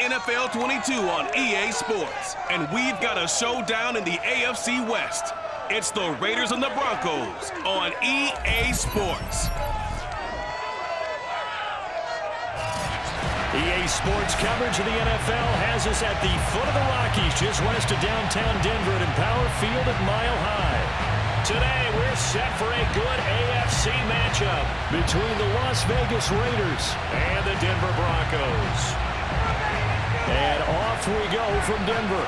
NFL 22 on EA Sports. And we've got a showdown in the AFC West. It's the Raiders and the Broncos on EA Sports. EA Sports coverage of the NFL has us at the foot of the Rockies, just west of downtown Denver at Empower Field at Mile High. Today, we're set for a good AFC matchup between the Las Vegas Raiders and the Denver Broncos. And off we go from Denver.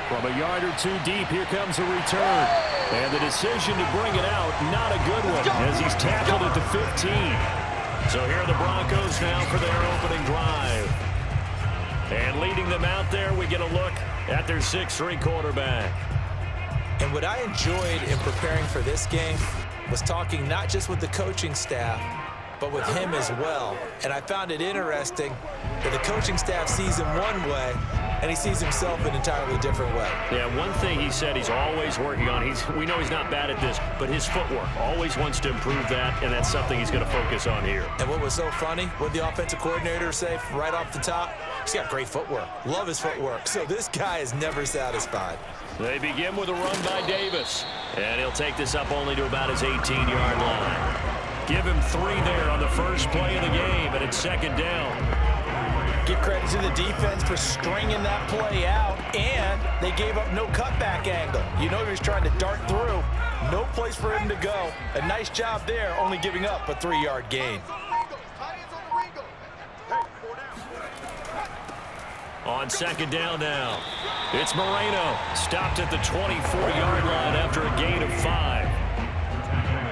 From a yard or two deep, here comes a return. And the decision to bring it out, not a good one, as he's tackled at the 15. So here are the Broncos now for their opening drive. And leading them out there, we get a look at their 6'3" quarterback. And what I enjoyed in preparing for this game was talking not just with the coaching staff, but with him as well. And I found it interesting that the coaching staff sees him one way, and he sees himself an entirely different way. Yeah, one thing he said he's always working on, we know he's not bad at this, but his footwork, always wants to improve that, and that's something he's going to focus on here. And what was so funny, what the offensive coordinator say right off the top, he's got great footwork. Love his footwork. So this guy is never satisfied. They begin with a run by Davis, and he'll take this up only to about his 18-yard line. Give him 3 there on the first play of the game, and it's second down. Give credit to the defense for stringing that play out, and they gave up no cutback angle. You know he was trying to dart through. No place for him to go. A nice job there, only giving up a 3-yard gain. On second down now, it's Moreno. Stopped at the 24-yard line after a gain of 5.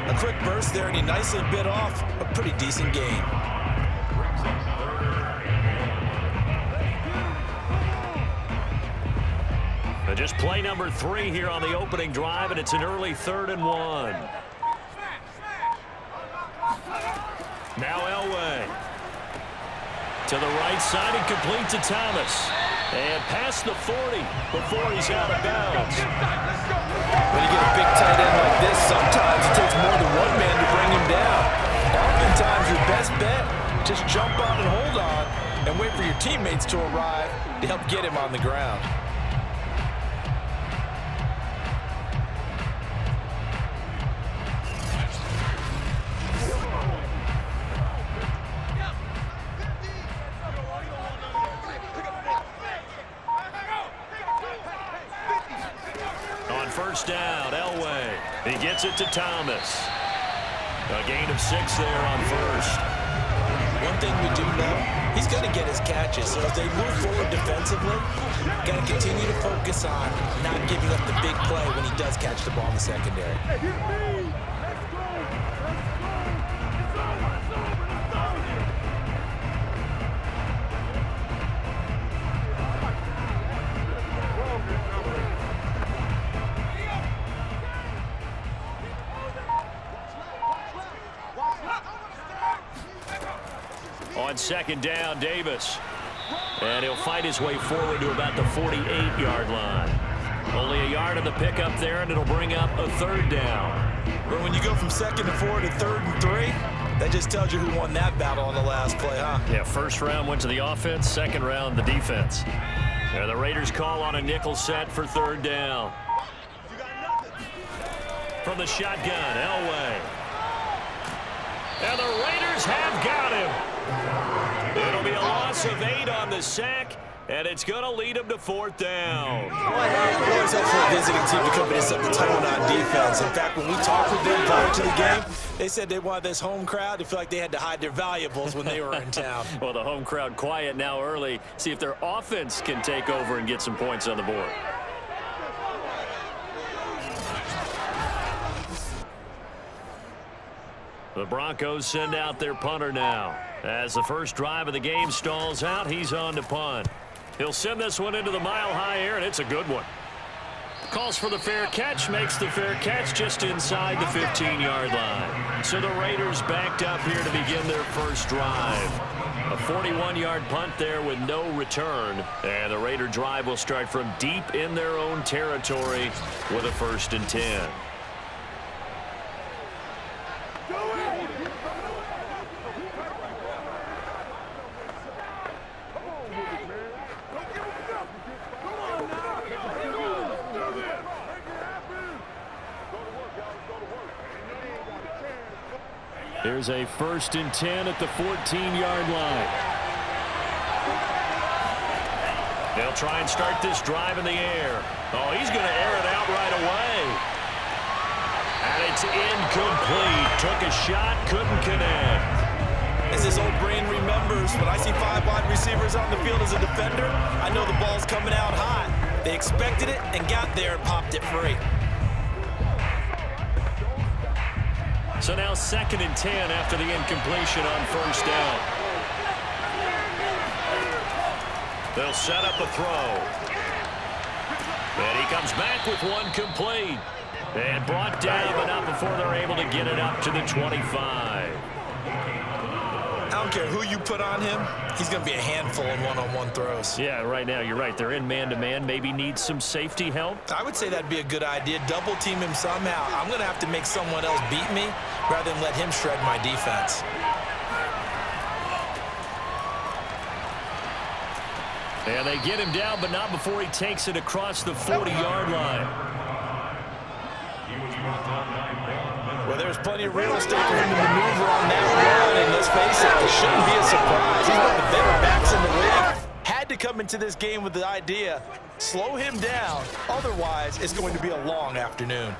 A quick burst there, and he nicely bit off a pretty decent gain. Just play number 3 here on the opening drive, and it's an early 3rd and 1. Now Elway. To the right side and complete to Thomas. And past the 40 before he's out of bounds. When you get a big tight end like this, sometimes it takes more than one man to bring him down. Oftentimes your best bet, just jump on and hold on and wait for your teammates to arrive to help get him on the ground. First down, Elway. He gets it to Thomas. A gain of 6 there on first. One thing we do know, he's going to get his catches. So as they move forward defensively, got to continue to focus on not giving up the big play when he does catch the ball in the secondary. On second down, Davis. And he'll fight his way forward to about the 48-yard line. Only a yard on the pickup there, and it'll bring up a 3rd down. But when you go from 2nd and 4 to 3rd and 3, that just tells you who won that battle on the last play, huh? Yeah, first round went to the offense, second round the defense. And the Raiders call on a nickel set for 3rd down. From the shotgun, Elway. And the Raiders have got him. It'll be a loss of 8 on the sack, and it's going to lead them to 4th down. Always helps for a visiting team to come in and set the tone on defense. In fact, when we talked with them prior to the game, they said they wanted this home crowd to feel like they had to hide their valuables when they were in town. Well, the home crowd quiet now early. See if their offense can take over and get some points on the board. The Broncos send out their punter now. As the first drive of the game stalls out, he's on to punt. He'll send this one into the mile-high air, and it's a good one. Calls for the fair catch, makes the fair catch just inside the 15-yard line. So the Raiders backed up here to begin their first drive. A 41-yard punt there with no return. And the Raider drive will start from deep in their own territory with a 1st and 10. Here's a 1st and 10 at the 14-yard line. They'll try and start this drive in the air. Oh, he's going to air it out right away. And it's incomplete. Took a shot, couldn't connect. As his old brain remembers, when I see 5 wide receivers on the field as a defender, I know the ball's coming out hot. They expected it and got there and popped it free. So now 2nd and 10 after the incompletion on 1st down. They'll set up a throw. And he comes back with one complete. And brought down, but not before they're able to get it up to the 25. I don't care who you put on him, he's going to be a handful in one-on-one throws. Yeah, right now, you're right. They're in man-to-man. Maybe needs some safety help. I would say that'd be a good idea. Double team him somehow. I'm going to have to make someone else beat me rather than let him shred my defense. And they get him down, but not before he takes it across the 40-yard line. Well, there's plenty of real estate for him to maneuver on that run, and let's face it, it shouldn't be a surprise. He's one of the better backs in the league. Had to come into this game with the idea, slow him down, otherwise it's going to be a long afternoon.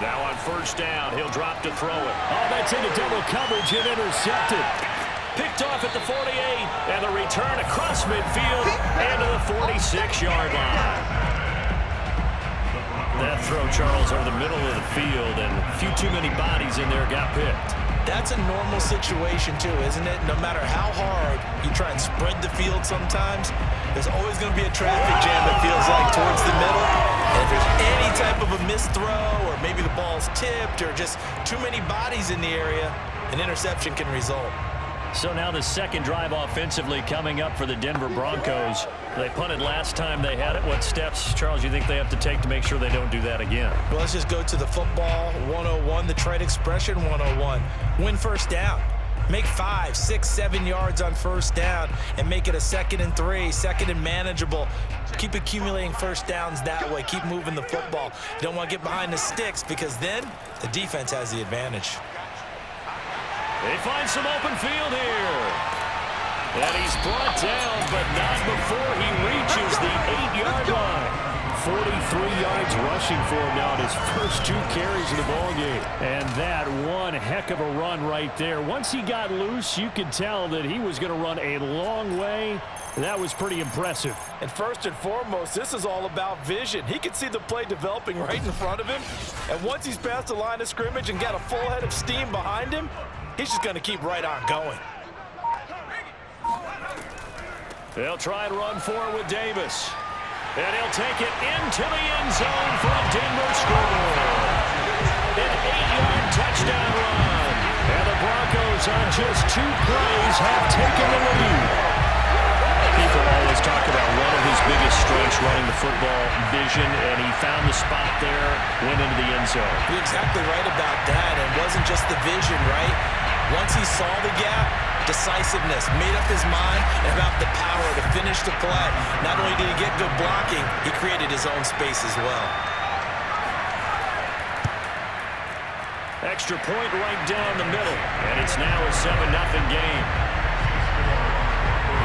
Now on 1st down, he'll drop to throw it. Oh, that's into double coverage and intercepted. Picked off at the 48, and the return across midfield and to the 46-yard line. That throw, Charles, over the middle of the field, and a few too many bodies in there got picked. That's a normal situation, too, isn't it? No matter how hard you try and spread the field sometimes, there's always going to be a traffic jam, it feels like, towards the middle. And if there's any type of a missed throw, or maybe the ball's tipped, or just too many bodies in the area, an interception can result. So now the 2nd drive offensively coming up for the Denver Broncos. They punted last time they had it. What steps, Charles, you think they have to take to make sure they don't do that again? Well, let's just go to the football 101, the trade expression 101. Win 1st down. Make 5, 6, 7 yards on 1st down and make it a 2nd and 3, 2nd and manageable. Keep accumulating 1st downs that way. Keep moving the football. You don't want to get behind the sticks because then the defense has the advantage. They find some open field here. And he's brought down, but not before he reaches the 8-yard line. 43 yards rushing for him now in his first 2 carries of the ballgame. And that one heck of a run right there. Once he got loose, you could tell that he was going to run a long way. That was pretty impressive. And first and foremost, this is all about vision. He could see the play developing right in front of him. And once he's past the line of scrimmage and got a full head of steam behind him, he's just going to keep right on going. They'll try and run forward with Davis. And he'll take it into the end zone for a Denver score. An 8-yard touchdown run. And the Broncos on just 2 plays have taken the lead. People always talk about one of his biggest strengths running the football, vision, and he found the spot there, went into the end zone. You're exactly right about that. It wasn't just the vision, right? Once he saw the gap, decisiveness, made up his mind, and about the power to finish the play. Not only did he get good blocking, he created his own space as well. Extra point right down the middle, and it's now a 7-0 game.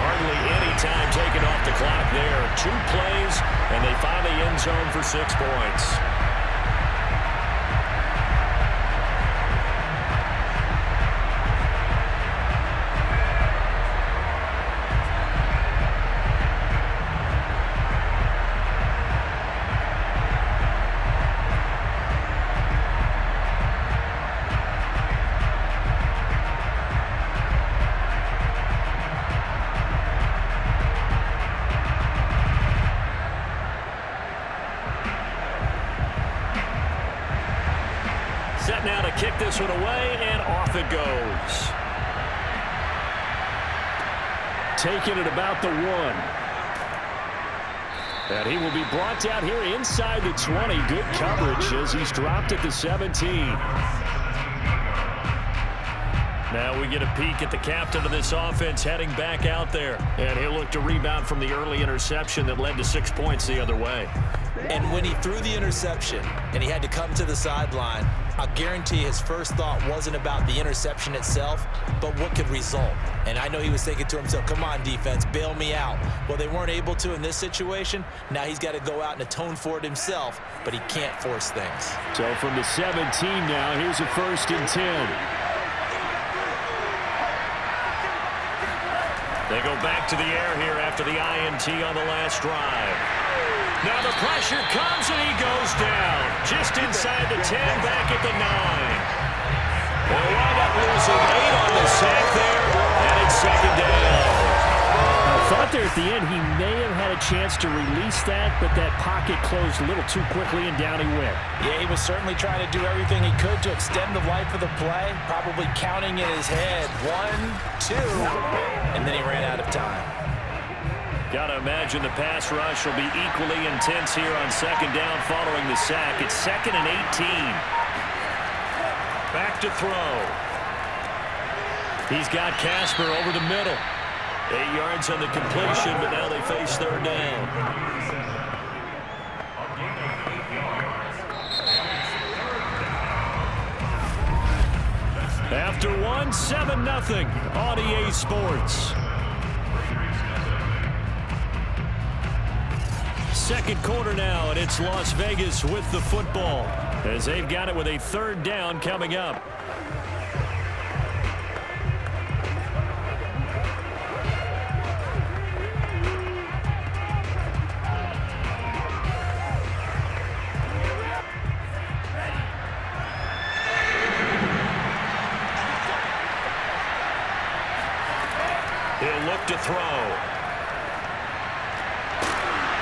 Hardly any time taken off the clock there. 2 plays, and they find the end zone for 6 points. Set now to kick this one away, and off it goes. Taking it about the 1. And he will be brought down here inside the 20. Good coverage as he's dropped at the 17. Now we get a peek at the captain of this offense heading back out there. And he'll look to rebound from the early interception that led to 6 points the other way. And when he threw the interception and he had to come to the sideline, I guarantee his first thought wasn't about the interception itself, but what could result. And I know he was thinking to himself, come on, defense, bail me out. Well, they weren't able to in this situation. Now he's got to go out and atone for it himself, but he can't force things. So from the 17 now, here's a 1st and 10. They go back to the air here after the INT on the last drive. Now the pressure comes and he goes down. Just inside the 10, back at the 9. They'll wind up losing 8 on the sack there, and it's 2nd down. I thought there at the end he may have had a chance to release that, but that pocket closed a little too quickly and down he went. Yeah, he was certainly trying to do everything he could to extend the life of the play, probably counting in his head 1, 2, and then he ran out of time. Got to imagine the pass rush will be equally intense here on 2nd down following the sack. It's 2nd and 18. Back to throw. He's got Casper over the middle. 8 yards on the completion, but now they face 3rd down. After 1, 7-0 on EA Sports. 2nd quarter now, and it's Las Vegas with the football as they've got it with a 3rd down coming up. He'll look to throw.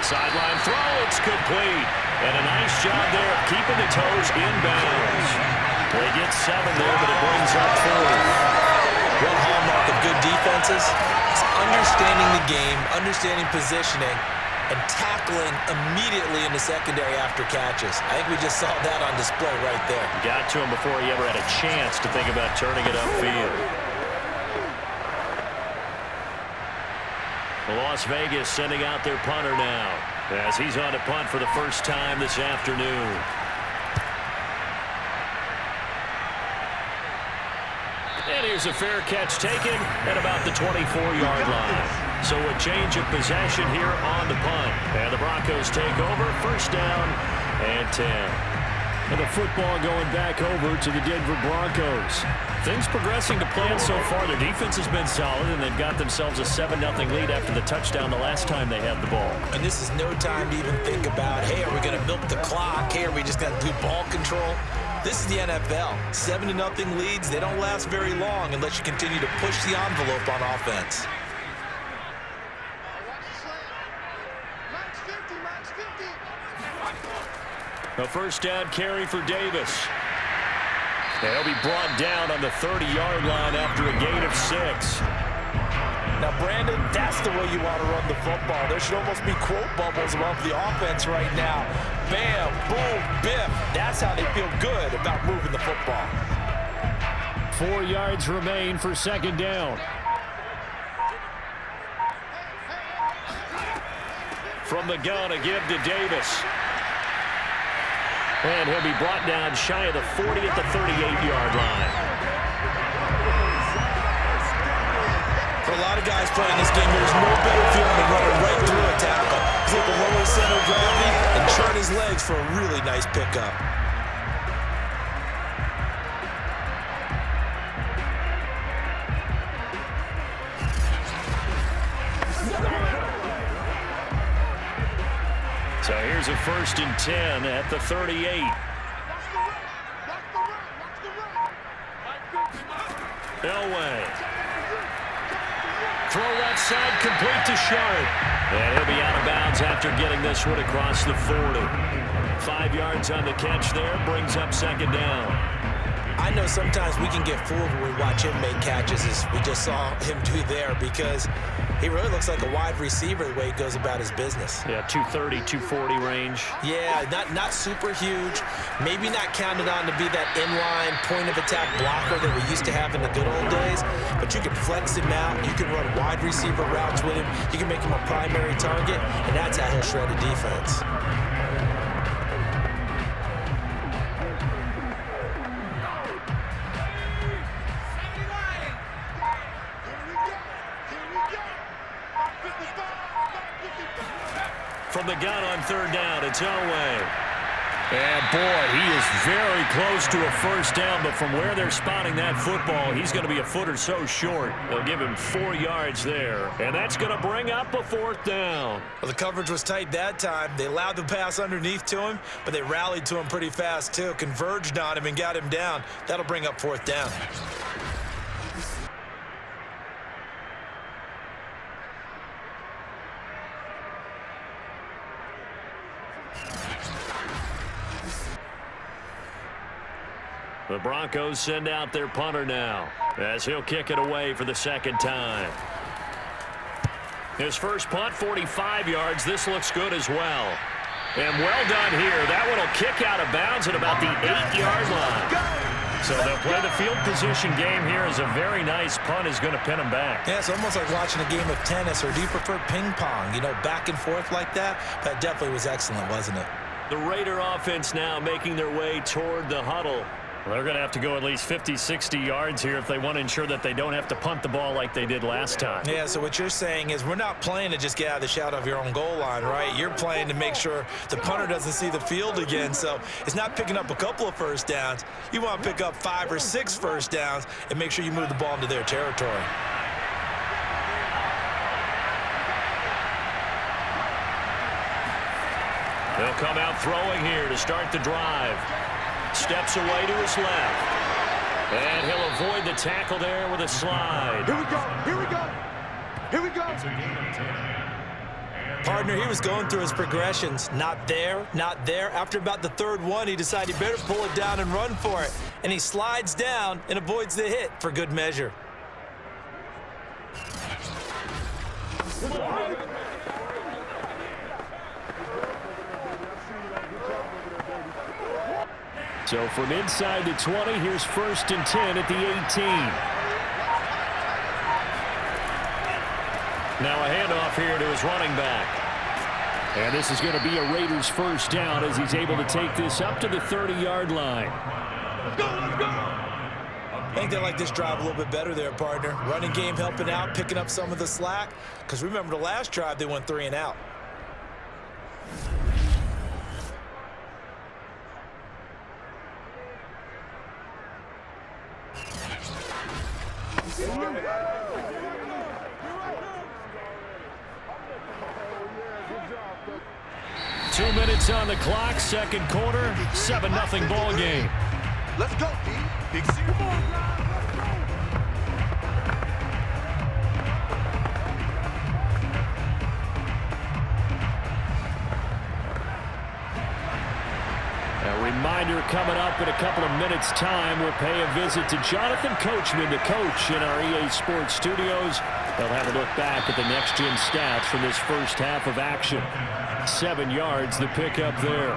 Sideline throw, it's complete. And a nice job there of keeping the toes inbounds. They get 7 there, but it brings up 4. One hallmark of good defenses is understanding the game, understanding positioning, and tackling immediately in the secondary after catches. I think we just saw that on display right there. Got to him before he ever had a chance to think about turning it upfield. Las Vegas sending out their punter now as he's on to punt for the first time this afternoon. And here's a fair catch taken at about the 24-yard line. So a change of possession here on the punt. And the Broncos take over, 1st down and 10. And the football going back over to the Denver Broncos. Things progressing to plan so far. Their defense has been solid, and they've got themselves a 7-0 lead after the touchdown the last time they had the ball. And this is no time to even think about, hey, are we going to milk the clock? Hey, are we just going to do ball control? This is the NFL. 7-0 leads, they don't last very long unless you continue to push the envelope on offense. A 1st down carry for Davis. They'll be brought down on the 30-yard line after a gain of 6. Now, Brandon, that's the way you want to run the football. There should almost be quote bubbles above the offense right now. Bam, boom, biff. That's how they feel good about moving the football. 4 yards remain for 2nd down. From the gun, a give to Davis. And he'll be brought down shy of the 40 at the 38-yard line. For a lot of guys playing this game, there's no better feeling than running right through a tackle. Take the lowest center of gravity and turn his legs for a really nice pickup. So here's a 1st and 10 at the 38. Elway. Throw left side, complete to Sharpe. And he'll be out of bounds after getting this one across the 40. 5 yards on the catch there, brings up 2nd down. I know sometimes we can get fooled when we watch him make catches, as we just saw him do there, because He really looks like a wide receiver the way he goes about his business. Yeah, 230, 240 range. Yeah, not super huge. Maybe not counted on to be that inline point-of-attack blocker that we used to have in the good old days, but you can flex him out. You can run wide receiver routes with him. You can make him a primary target, and that's how he'll shred a defense. From the gun on third down, it's Elway. And boy, he is very close to a first down, but from where they're spotting that football, he's going to be a foot or so short. They'll give him 4 yards there, and that's going to bring up a fourth down. Well, the coverage was tight that time. They allowed the pass underneath to him, but they rallied to him pretty fast, too. Converged on him and got him down. That'll bring up fourth down. The Broncos send out their punter now as he'll kick it away for the second time. His first punt, 45 yards. This looks good as well. And well done here. That one will kick out of bounds at about the 8-yard line. So they'll play the field position game here as a very nice punt is going to pin them back. Yeah, it's almost like watching a game of tennis, or do you prefer ping pong? You know, back and forth like that? That definitely was excellent, wasn't it? The Raider offense now making their way toward the huddle. Well, they're going to have to go at least 50, 60 yards here if they want to ensure that they don't have to punt the ball like they did last time. Yeah, so what you're saying is we're not playing to just get out of the shadow of your own goal line, right? You're playing to make sure the punter doesn't see the field again. So it's not picking up a couple of first downs. You want to pick up 5 or 6 first downs and make sure you move the ball into their territory. They'll come out throwing here to start the drive. Steps away to his left. And he'll avoid the tackle there with a slide. Here we go. Here we go. Here we go. Partner, he was going through his progressions. Not there, not there. After about the third one, he decided he better pull it down and run for it. And he slides down and avoids the hit for good measure. So from inside the 20, here's 1st and 10 at the 18. Now a handoff here to his running back. And this is going to be a Raiders first down as he's able to take this up to the 30-yard line. I think they like this drive a little bit better there, partner. Running game helping out, picking up some of the slack. Because remember the last drive, they went 3 and out. Two minutes on the clock, second quarter, 7-0 ball game. Let's go, D. Big C. A reminder coming up in a couple of minutes' time. We'll pay a visit to Jonathan Coachman, the coach in our EA Sports studios. They'll have a look back at the next-gen stats from this first half of action. 7 yards, the pickup there.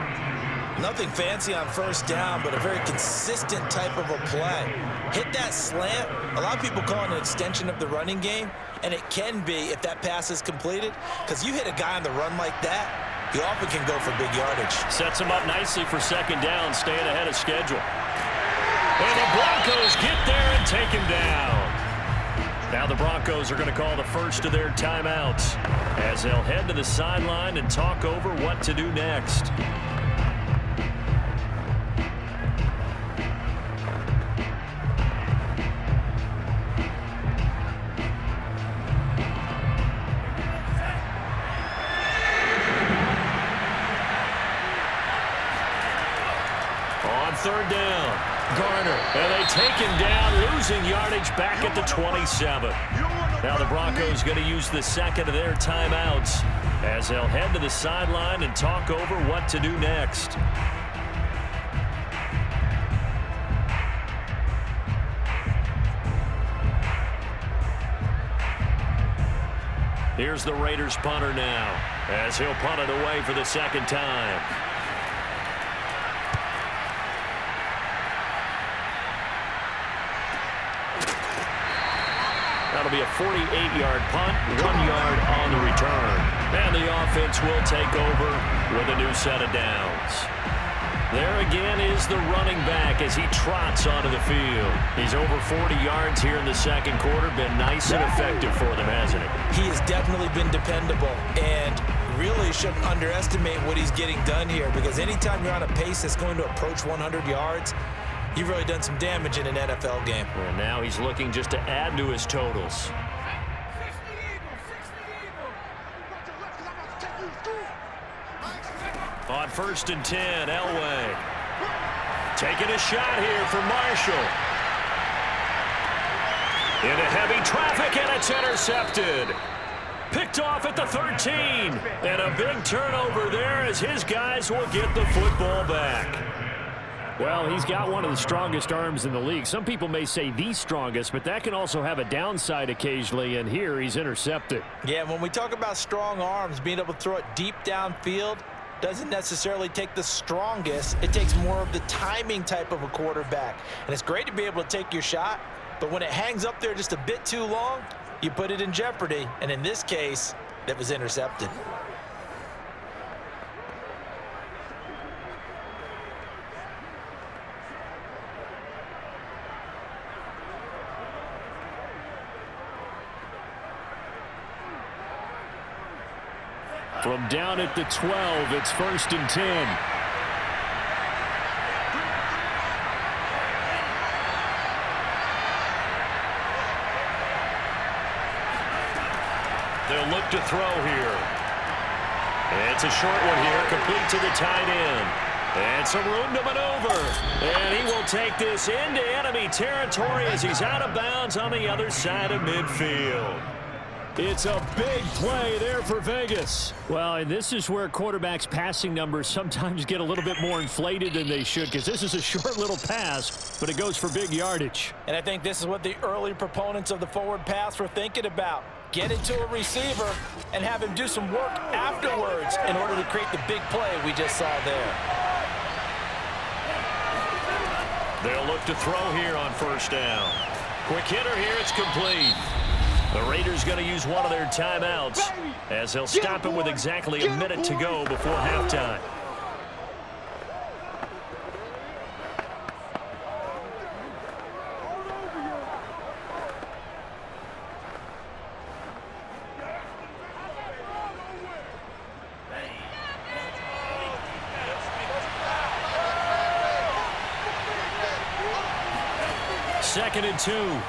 Nothing fancy on first down, but a very consistent type of a play. Hit that slant. A lot of people call it an extension of the running game, and it can be if that pass is completed, because you hit a guy on the run like that, you often can go for big yardage. Sets him up nicely for second down, staying ahead of schedule. And the Broncos get there and take him down. Now the Broncos are going to call the first of their timeouts as they'll head to the sideline and talk over what to do next. On third down. Garner, and they take him down, losing yardage back at the 27. Now the Broncos going to use the second of their timeouts as they'll head to the sideline and talk over what to do next. Here's the Raiders punter now, as he'll punt it away for the second time. That'll be a 48-yard punt, 1 yard on the return. And the offense will take over with a new set of downs. There again is the running back as he trots onto the field. He's over 40 yards here in the second quarter. Been nice and effective for them, hasn't he? He has definitely been dependable, and really shouldn't underestimate what he's getting done here, because anytime you're on a pace that's going to approach 100 yards, you've really done some damage in an NFL game. And now he's looking just to add to his totals. On 1st and 10, Elway. Taking a shot here for Marshall. Into heavy traffic, and it's intercepted. Picked off at the 13. And a big turnover there as his guys will get the football back. Well, he's got one of the strongest arms in the league. Some people may say the strongest, but that can also have a downside occasionally, and here he's intercepted. Yeah, when we talk about strong arms, being able to throw it deep downfield doesn't necessarily take the strongest. It takes more of the timing type of a quarterback. And it's great to be able to take your shot, but when it hangs up there just a bit too long, you put it in jeopardy. And in this case, that was intercepted. From down at the 12, it's 1st and 10. They'll look to throw here. It's a short one here, complete to the tight end. And some room to maneuver. And he will take this into enemy territory as he's out of bounds on the other side of midfield. It's a big play there for Vegas. Well, and this is where quarterbacks' passing numbers sometimes get a little bit more inflated than they should, because this is a short little pass, but it goes for big yardage. And I think this is what the early proponents of the forward pass were thinking about. Get it to a receiver and have him do some work afterwards in order to create the big play we just saw there. They'll look to throw here on 1st down. Quick hitter here, it's complete. The Raiders going to use one of their timeouts as they'll stop it with exactly a minute to go before halftime. Second and 2.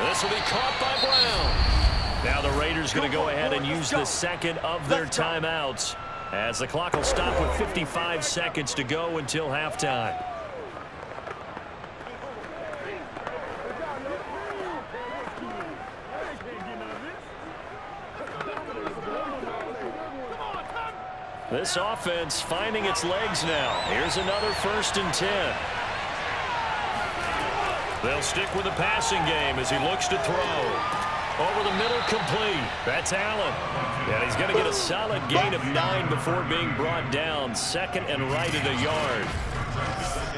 This will be caught by Brown. Now the Raiders going to go ahead and use the second of their timeouts as the clock will stop with 55 seconds to go until halftime. This offense finding its legs now. Here's another 1st and 10. They'll stick with the passing game as he looks to throw. Over the middle, complete. That's Allen. And he's going to get a solid gain of 9 before being brought down. Second and right at a yard.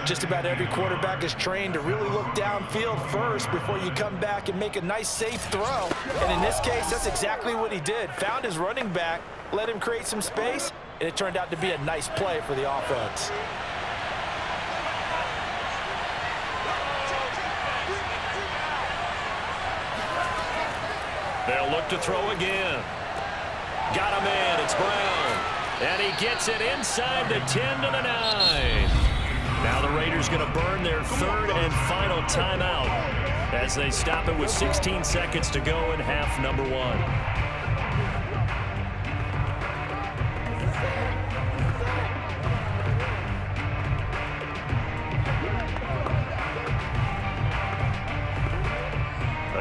Just about every quarterback is trained to really look downfield first before you come back and make a nice, safe throw. And in this case, that's exactly what he did. Found his running back, let him create some space, and it turned out to be a nice play for the offense. They'll look to throw again. Got him in. It's Brown. And he gets it inside the 10 to the 9. Now the Raiders going to burn their 3rd and final timeout as they stop it with 16 seconds to go in half number 1.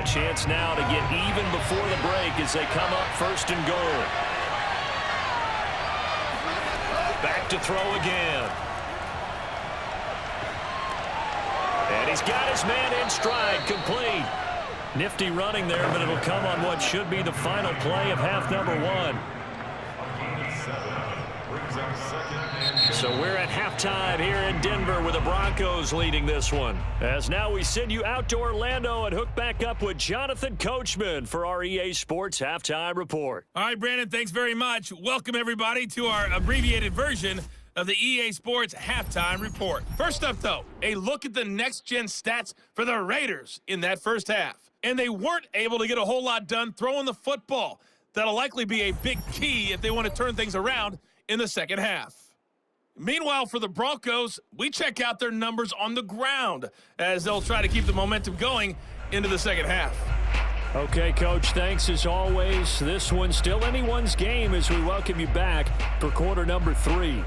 Chance now to get even before the break as they come up 1st and goal. Back to throw again. And he's got his man in stride, complete. Nifty running there, but it'll come on what should be the final play of half number 1. So we're at halftime here in Denver with the Broncos leading this one. As now we send you out to Orlando and hook back up with Jonathan Coachman for our EA Sports Halftime Report. All right, Brandon, thanks very much. Welcome, everybody, to our abbreviated version of the EA Sports Halftime Report. First up, though, a look at the next-gen stats for the Raiders in that first half. And they weren't able to get a whole lot done throwing the football. That'll likely be a big key if they want to turn things around in the second half. Meanwhile, for the Broncos, we check out their numbers on the ground as they'll try to keep the momentum going into the second half. Okay, Coach, thanks as always. This one's still anyone's game as we welcome you back for quarter number 3.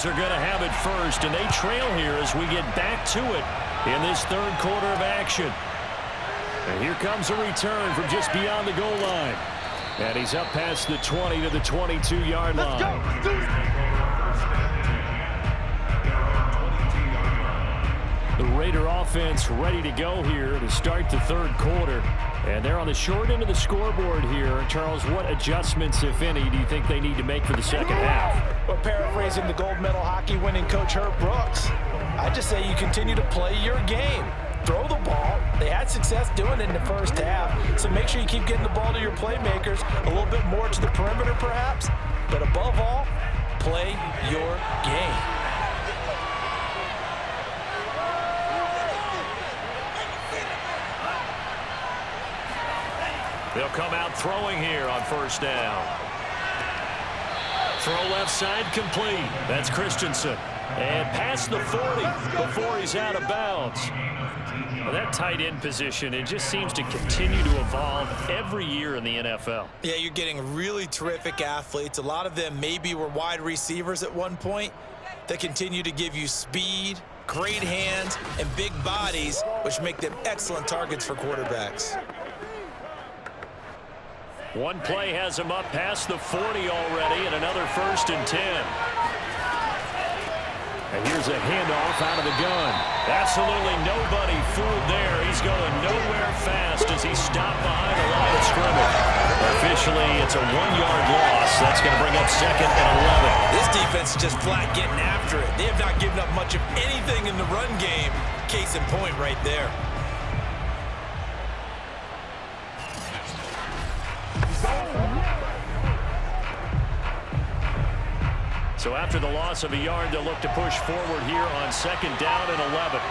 Are going to have it first, and they trail here as we get back to it in this third quarter of action. And here comes a return from just beyond the goal line. And he's up past the 20 to the 22-yard line. Let's go. The Raider offense ready to go here to start the third quarter. And they're on the short end of the scoreboard here. Charles, what adjustments, if any, do you think they need to make for the second half? Well, paraphrasing the gold medal hockey winning coach Herb Brooks, I just say you continue to play your game. Throw the ball. They had success doing it in the first half, so make sure you keep getting the ball to your playmakers, a little bit more to the perimeter perhaps, but above all, play your game. They'll come out throwing here on first down. Throw left side complete. That's Christensen. And past the 40 before he's out of bounds. Well, that tight end position, it just seems to continue to evolve every year in the NFL. Yeah, you're getting really terrific athletes. A lot of them maybe were wide receivers at one point. They continue to give you speed, great hands, and big bodies, which make them excellent targets for quarterbacks. One play has him up past the 40 already, and another 1st and 10. And here's a handoff out of the gun. Absolutely nobody fooled there. He's going nowhere fast as he's stopped behind the line of scrimmage. Officially, it's a 1-yard loss. That's going to bring up 2nd and 11. This defense is just flat getting after it. They have not given up much of anything in the run game. Case in point right there. So after the loss of a yard, they'll look to push forward here on 2nd down and 11.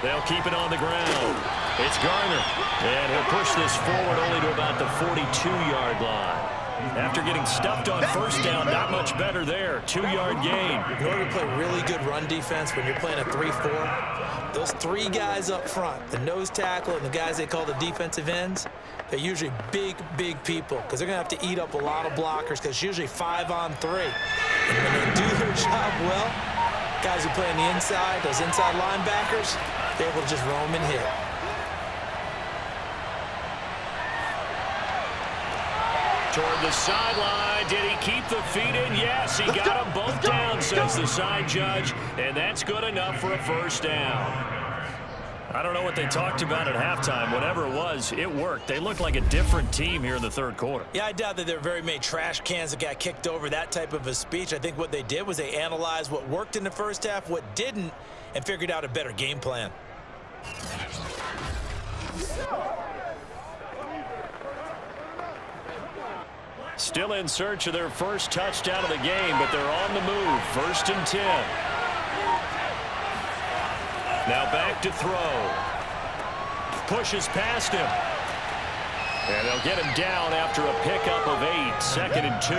They'll keep it on the ground. It's Garner, and he'll push this forward only to about the 42-yard line. After getting stuffed on first down, not much better there. 2-yard gain. In order to play really good run defense when you're playing a 3-4, those 3 guys up front, the nose tackle and the guys they call the defensive ends, they're usually big, big people because they're going to have to eat up a lot of blockers because it's usually 5 on 3. And when they do their job well, guys who play on the inside, those inside linebackers, they're able to just roam and hit. Toward the sideline. Did he keep the feet in? Yes, he got them both down, says the side judge, and that's good enough for a first down. I don't know what they talked about at halftime. Whatever it was, it worked. They look like a different team here in the third quarter. Yeah, I doubt that there are very many trash cans that got kicked over, that type of a speech. I think what they did was they analyzed what worked in the first half, what didn't, and figured out a better game plan. Still in search of their first touchdown of the game, but they're on the move. 1st and 10. Now back to throw. Pushes past him. And they'll get him down after a pickup of 8. 2nd and 2.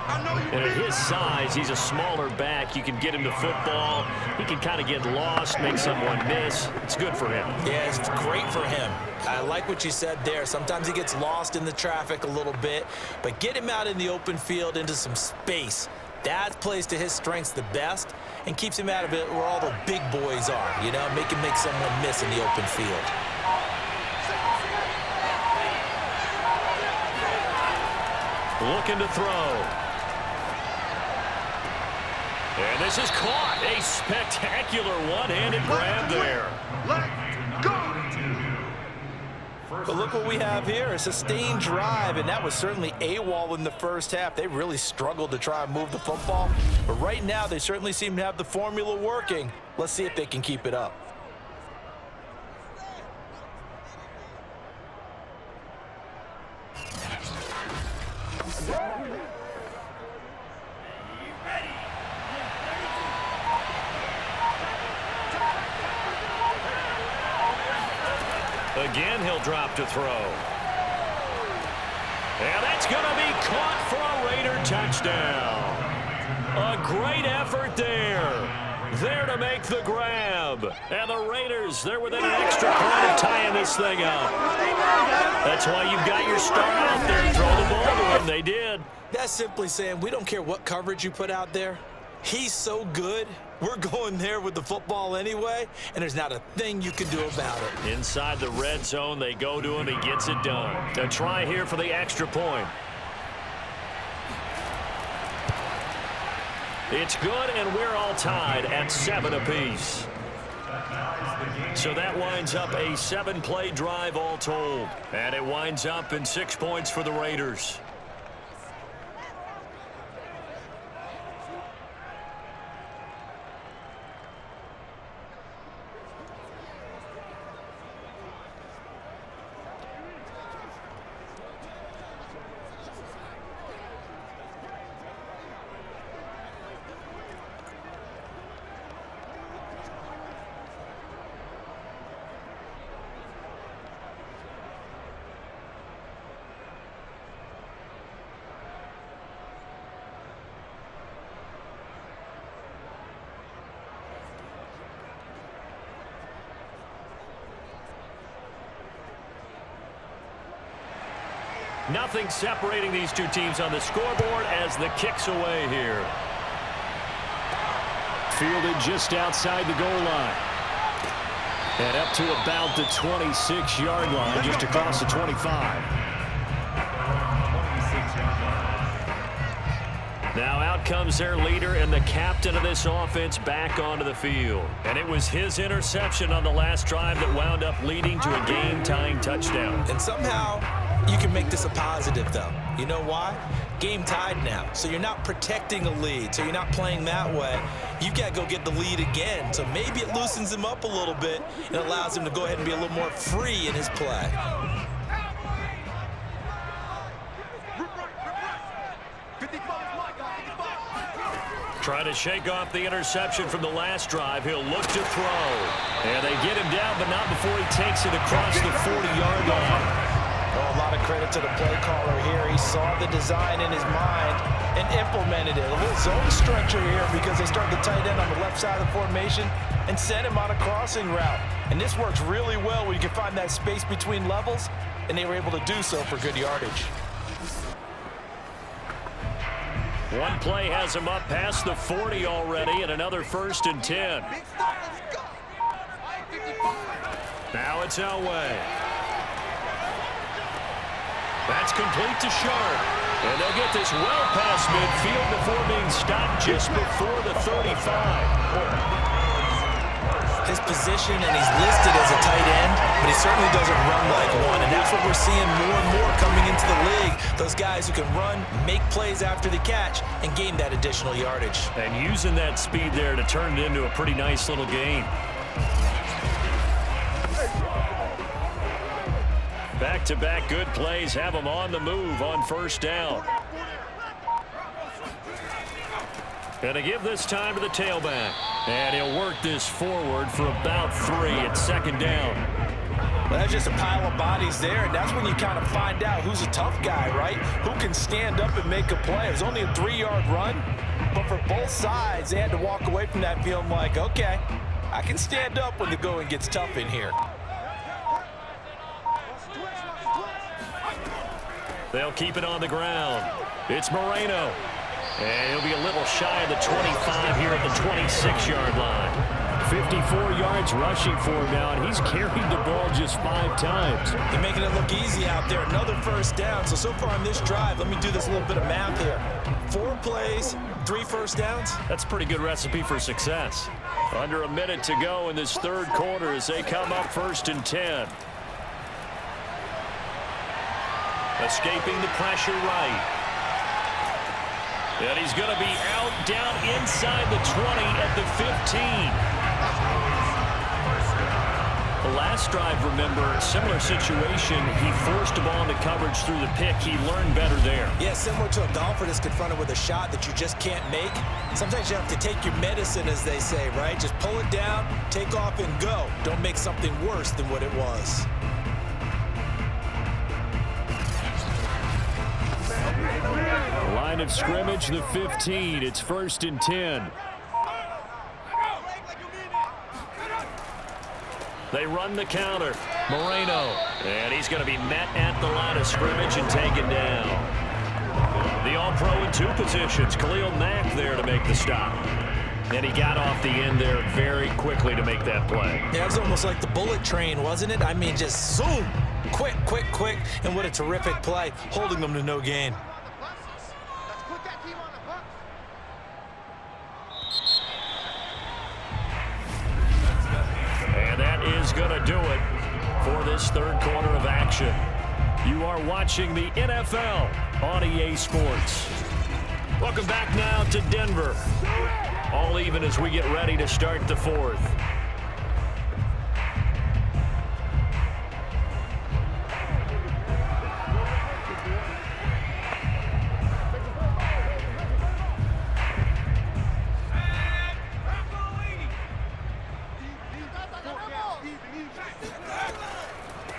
And at his size, he's a smaller back. You can get him to football. He can kind of get lost, make someone miss. It's good for him. Yeah, it's great for him. I like what you said there. Sometimes he gets lost in the traffic a little bit, but get him out in the open field into some space. That plays to his strengths the best and keeps him out of it where all the big boys are, you know, make someone miss in the open field. Looking to throw. And this is caught. A spectacular one-handed grab there. Let's go! But look what we have here, a sustained drive, and that was certainly AWOL in the first half. They really struggled to try and move the football, but right now they certainly seem to have the formula working. Let's see if they can keep it up. Again, he'll drop to throw. And that's going to be caught for a Raider touchdown. A great effort there. There to make the grab. And the Raiders, they're within an extra point of tying this thing up. That's why you've got your star out there. Throw the ball to him. They did. That's simply saying we don't care what coverage you put out there. He's so good. We're going there with the football anyway, and there's not a thing you can do about it. Inside the red zone, they go to him. He gets it done. A try here for the extra point. It's good, and we're all tied at 7 apiece. So that winds up a 7-play drive all told. And it winds up in 6 points for the Raiders. Nothing separating these two teams on the scoreboard as the kick's away here. Fielded just outside the goal line. And up to about the 26-yard line, just across the 25. Now out comes their leader and the captain of this offense back onto the field. And it was his interception on the last drive that wound up leading to a game-tying touchdown. And somehow you can make this a positive, though. You know why? Game tied now, so you're not protecting a lead, so you're not playing that way. You've got to go get the lead again, so maybe it loosens him up a little bit and allows him to go ahead and be a little more free in his play. Trying to shake off the interception from the last drive. He'll look to throw. And they get him down, but not before he takes it across the 40-yard line. Oh, a lot of credit to the play caller here. He saw the design in his mind and implemented it. A little zone structure here because they started the tight end on the left side of the formation and sent him on a crossing route. And this works really well when you can find that space between levels, and they were able to do so for good yardage. One play has him up past the 40 already, and another 1st and 10. Now it's Elway. That's complete to Sharpe. And they'll get this well past midfield before being stopped just before the 35. His position, and he's listed as a tight end, but he certainly doesn't run like one, and that's what we're seeing more and more coming into the league. Those guys who can run, make plays after the catch, and gain that additional yardage. And using that speed there to turn it into a pretty nice little game. Back-to-back good plays have them on the move on 1st down. And to give this time to the tailback. And he'll work this forward for about 3 at 2nd down. Well, that's just a pile of bodies there, and that's when you kind of find out who's a tough guy, right? Who can stand up and make a play. It was only a 3-yard run, but for both sides, they had to walk away from that feeling like, okay, I can stand up when the going gets tough in here. They'll keep it on the ground. It's Moreno. And he'll be a little shy of the 25 here at the 26-yard line. 54 yards rushing for him now, and he's carried the ball just 5 times. They're making it look easy out there. Another first down. So far on this drive, let me do this little bit of math here. 4 plays, 3 first downs. That's a pretty good recipe for success. Under a minute to go in this third quarter as they come up 1st and 10. Escaping the pressure right. And he's going to be out down inside the 20 at the 15. The last drive, remember, similar situation. He forced the ball into coverage through the pick. He learned better there. Yeah, similar to a golfer that's confronted with a shot that you just can't make. Sometimes you have to take your medicine, as they say, right? Just pull it down, take off, and go. Don't make something worse than what it was. Line of scrimmage, the 15. It's 1st and 10. They run the counter. Moreno. And he's going to be met at the line of scrimmage and taken down. The All-Pro in 2 positions. Khalil Mack there to make the stop. And he got off the end there very quickly to make that play. Yeah, it was almost like the bullet train, wasn't it? I mean, just zoom. Quick, quick, quick. And what a terrific play, holding them to no gain. And that is going to do it for this third quarter of action. You are watching the NFL on EA Sports. Welcome back now to Denver. All even as we get ready to start the 4th.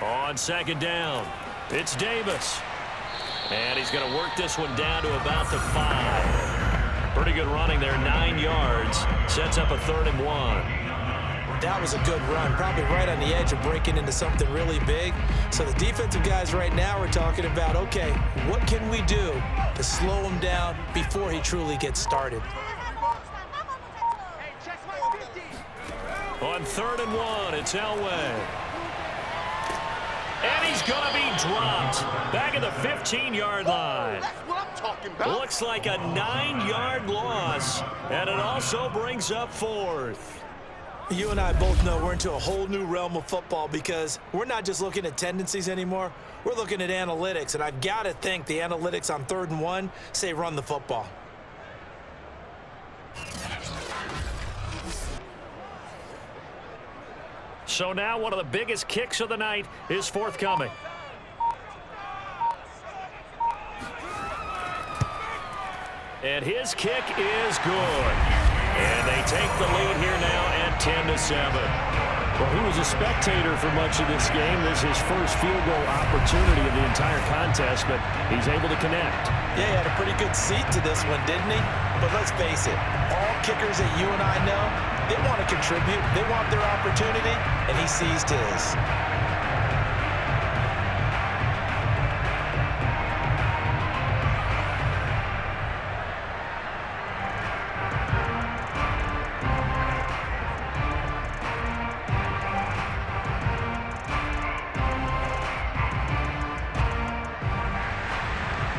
On 2nd down, it's Davis. And he's going to work this one down to about the 5. Pretty good running there, 9 yards. Sets up a 3rd and 1. That was a good run, probably right on the edge of breaking into something really big. So the defensive guys right now are talking about, okay, what can we do to slow him down before he truly gets started? On 3rd and 1, it's Elway. And he's going to be dropped back at the 15-yard line. That's what I'm talking about. Looks like a 9-yard loss, and it also brings up 4th. You and I both know we're into a whole new realm of football because we're not just looking at tendencies anymore. We're looking at analytics, and I've got to think the analytics on 3rd and 1 say run the football. So now one of the biggest kicks of the night is forthcoming. And his kick is good. And they take the lead here now at 10-7. Well, he was a spectator for much of this game. This is his first field goal opportunity of the entire contest, but he's able to connect. Yeah, he had a pretty good seat to this one, didn't he? But let's face it, all kickers that you and I know, they want to contribute. They want their opportunity, and he seized his.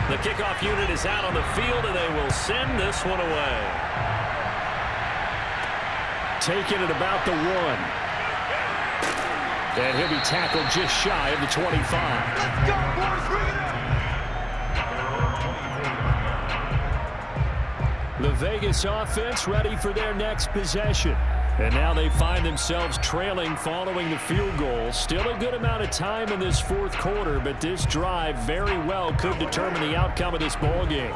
The kickoff unit is out on the field, and they will send this one away. Taking it about the 1. And he'll be tackled just shy of the 25. Let's go, boys. Bring it up. The Vegas offense ready for their next possession. And now they find themselves trailing following the field goal. Still a good amount of time in this 4th quarter, but this drive very well could determine the outcome of this ball game.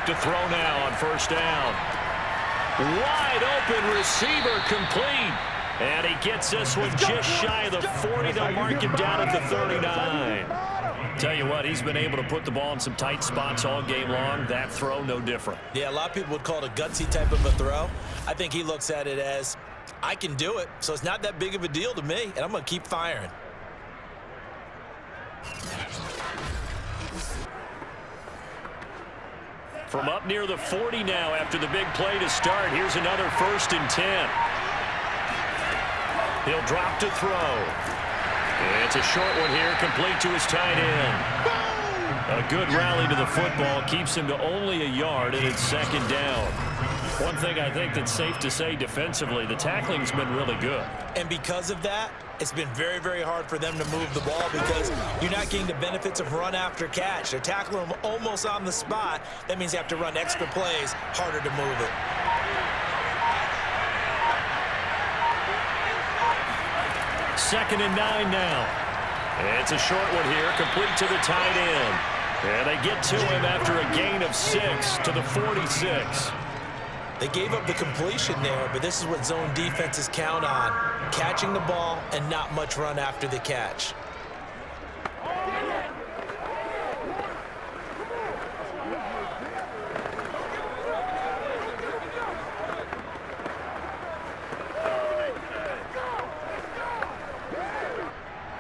look to throw now on first down. Wide open receiver complete. And he gets this one just shy of the 40. They'll mark him down at the 39. Tell you what, he's been able to put the ball in some tight spots all game long. That throw, no different. Yeah, a lot of people would call it a gutsy type of a throw. I think he looks at it as, I can do it, so it's not that big of a deal to me, and I'm going to keep firing. From up near the 40 now after the big play to start. Here's another 1st and 10. He'll drop to throw. It's a short one here, complete to his tight end. A good rally to the football keeps him to only a yard, and it's 2nd down. One thing I think that's safe to say defensively, the tackling's been really good. And because of that, it's been very, very hard for them to move the ball because you're not getting the benefits of run after catch. They're tackling them almost on the spot. That means they have to run extra plays, harder to move it. Second and 9 now. It's a short one here, complete to the tight end. And they get to him after a gain of 6 to the 46. They gave up the completion there, but this is what zone defenses count on. Catching the ball and not much run after the catch.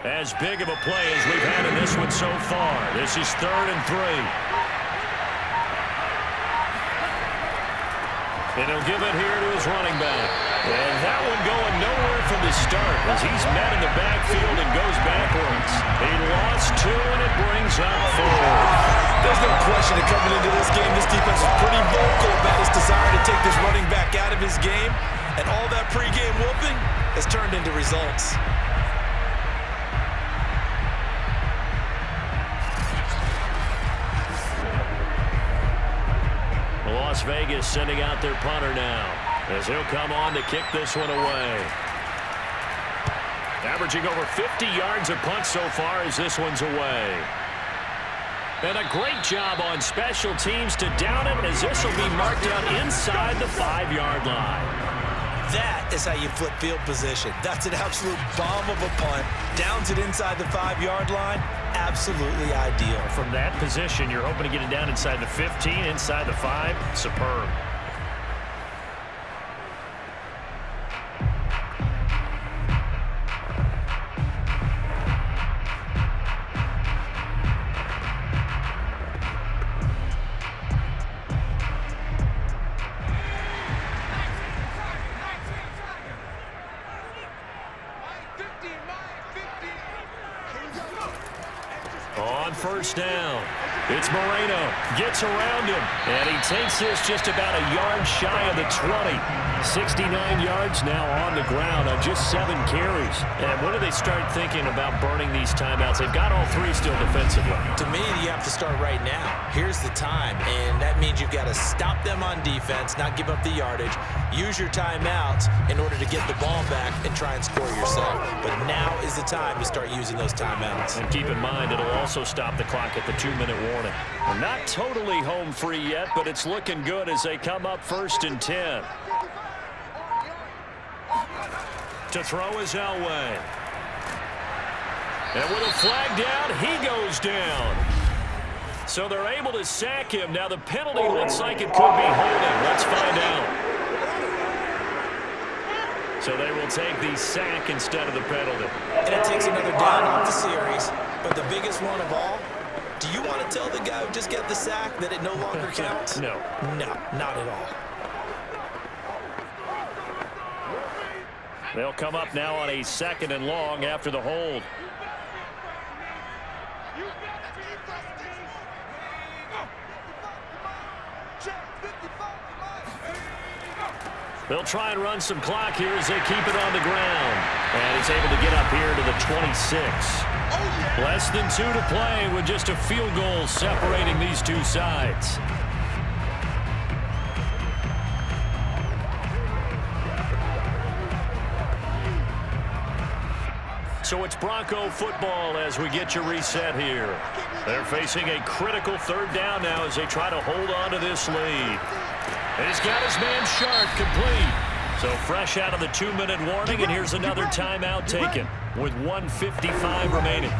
As big of a play as we've had in this one so far. This is 3rd and 3. And he'll give it here to his running back. And that one going nowhere from the start as he's met in the backfield and goes backwards. He lost 2, and it brings up 4. There's no question that coming into this game, this defense is pretty vocal about its desire to take this running back out of his game. And all that pregame whooping has turned into results. Las Vegas sending out their punter now as he'll come on to kick this one away. Averaging over 50 yards a punt so far as this one's away. And a great job on special teams to down it as this will be marked down inside the 5-yard line. That is how you flip field position. That's an absolute bomb of a punt. Downs it inside the 5-yard line. Absolutely ideal. From that position, you're hoping to get it down inside the 15, inside the 5. Superb. On first down, it's Moreno. Gets around him, and he takes this just about a yard shy of the 20. 69 yards now on the ground on just 7 carries. And when do they start thinking about burning these timeouts? They've got all 3 still defensively. To me, you have to start right now. Here's the time, and that means you've got to stop them on defense, not give up the yardage, use your timeouts in order to get the ball back and try and score yourself. But now is the time to start using those timeouts. And keep in mind, it'll also stop the clock at the 2-minute warning. Well, not totally home free yet, but it's looking good as they come up 1st and 10. To throw is Elway. And with a flag down, he goes down. So they're able to sack him. Now the penalty looks like it could be holding. Let's find out. So they will take the sack instead of the penalty. And it takes another down off the series. But the biggest one of all, do you want to tell the guy who just got the sack that it no longer counts? No. No, not at all. They'll come up now on a 2nd and long after the hold. They'll try and run some clock here as they keep it on the ground. And he's able to get up here to the 26. Less than 2 to play with just a field goal separating these two sides. So it's Bronco football as we get you reset here. They're facing a critical third down now as they try to hold on to this lead. And he's got his man Sharpe complete. So fresh out of the 2-minute warning, and here's another timeout taken with 1:55 remaining.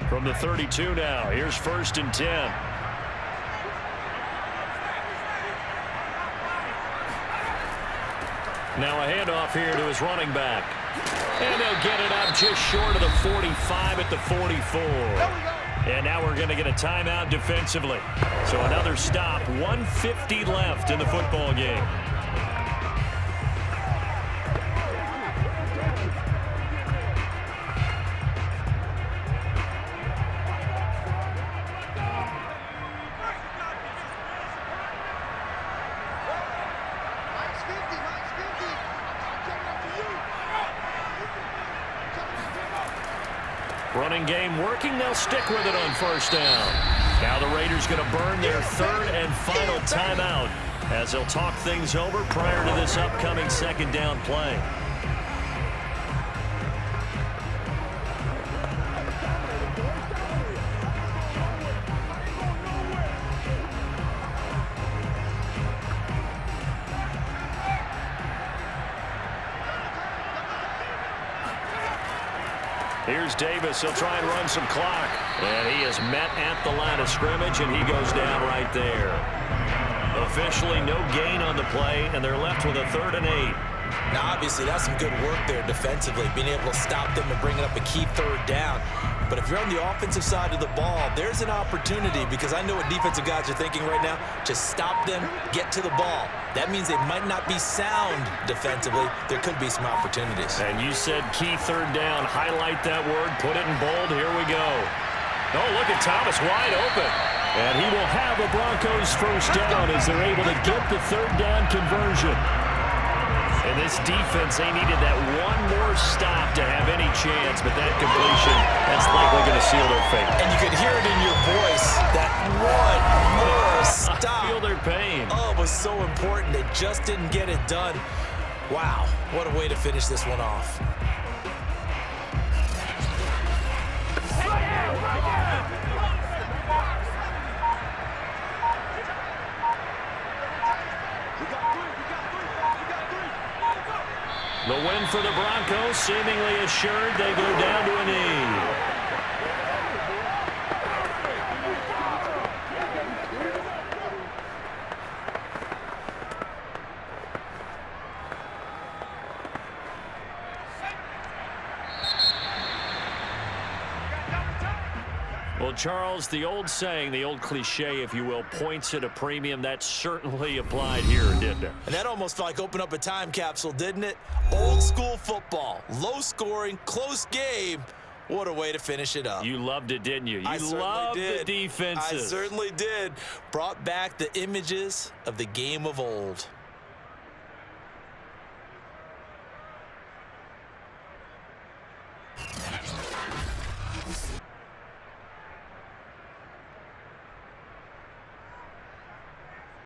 From the 32 now, here's 1st and 10. Now a handoff here to his running back. And they'll get it up just short of the 45 at the 44. And now we're going to get a timeout defensively. So another stop, 1:50 left in the football game. Running game working. They'll stick with it on 1st down. Now the Raiders going to burn their 3rd and final timeout as they'll talk things over prior to this upcoming 2nd down play. Here's Davis. He'll try and run some clock. And he is met at the line of scrimmage, and he goes down right there. Officially no gain on the play, and they're left with a 3rd and 8. Now, obviously, that's some good work there defensively, being able to stop them and bringing up a key 3rd down. But if you're on the offensive side of the ball, there's an opportunity, because I know what defensive guys are thinking right now. Just stop them, get to the ball. That means they might not be sound defensively. There could be some opportunities. And you said key 3rd down. Highlight that word. Put it in bold. Here we go. Oh, look at Thomas wide open. And he will have a Broncos 1st down as they're able to get the 3rd down conversion. And this defense, they needed that one more stop to have any chance, but that completion, that's likely going to seal their fate. And you could hear it in your voice, that one more stop. I feel their pain. Oh, it was so important. They just didn't get it done. Wow, what a way to finish this one off. The win for the Broncos, seemingly assured. They go down to a knee. Well, Charles, the old saying, the old cliche, if you will, points at a premium, that certainly applied here, didn't it? And that almost felt like open up a time capsule, didn't it? Old school football, low scoring, close game. What a way to finish it up. You loved it, didn't you? You loved the defenses. I certainly did. Brought back the images of the game of old.